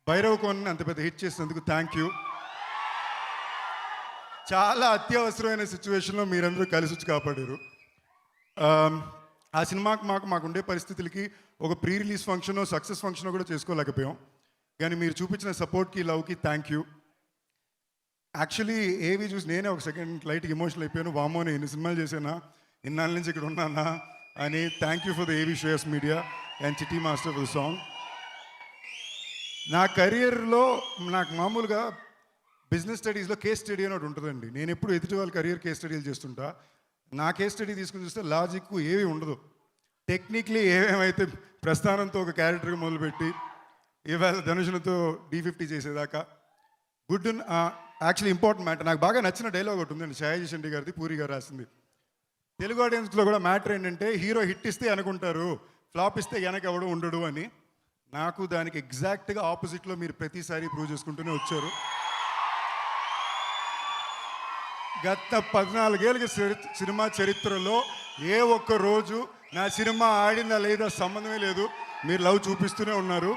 Bhairav cone అంత పెద్ద hit చేసినందుకు థ్యాంక్ యూ. చాలా అత్యవసరమైన సిచ్యువేషన్లో మీరందరూ కలిసి వచ్చి కాపాడారు. ఆ సినిమాకి మాకుండే పరిస్థితులకి ఒక pre release function success function కూడా చేసుకోలేకపోయాం. కానీ మీరు చూపించిన సపోర్ట్కి లవ్కి థ్యాంక్ యూ. యాక్చువల్లీ ఏవి చూసి నేనే ఒక సెకండ్ లైట్కి ఎమోషనల్ అయిపోయాను. వామో నేను ఎన్ని సినిమాలు చేశానా, ఇన్నాళ్ళ నుంచి ఇక్కడ ఉన్నానా అని. థ్యాంక్ యూ ఫర్ ద ఏవి శ్రేయస్ మీడియా అండ్ చిట్టి మాస్టర్ ఫర్ ద సాంగ్. నా కెరియర్లో నాకు మామూలుగా బిజినెస్ స్టడీస్లో కేస్ స్టడీ అని ఒకటి ఉంటుందండి. నేను ఎప్పుడు ఎదుటి వాళ్ళ కెరియర్ కేస్ స్టడీలు చేస్తుంటా. నా కేస్ స్టడీ తీసుకుని చూస్తే లాజిక్ ఏవి ఉండదు. టెక్నిక్లీ ఏమేమైతే ప్రస్థానంతో ఒక క్యారెక్టర్గా మొదలుపెట్టి ఇవాళ ధనుషులతో D50 చేసేదాకా గుడ్. యాక్చువల్లీ ఇంపార్టెంట్ మ్యాటర్, నాకు బాగా నచ్చిన డైలాగ్ ఒకటి ఉందండి, షాయాజీ షెండి గారిది, పూరి గారు రాసింది. తెలుగు ఆడియన్స్లో కూడా మ్యాటర్ ఏంటంటే హీరో హిట్ ఇస్తే అనుకుంటారు, ఫ్లాప్ ఇస్తే వెనక ఎవడు ఉండడు అని. నాకు దానికి ఎగ్జాక్ట్గా ఆపోజిట్లో మీరు ప్రతిసారి ప్రూవ్ చేసుకుంటూనే వచ్చారు. గత 14 ఏళ్ళ సినిమా చరిత్రలో ఏ ఒక్క రోజు నా సినిమా ఆడిందా లేదా సంబంధమే లేదు, మీరు లవ్ చూపిస్తూనే ఉన్నారు.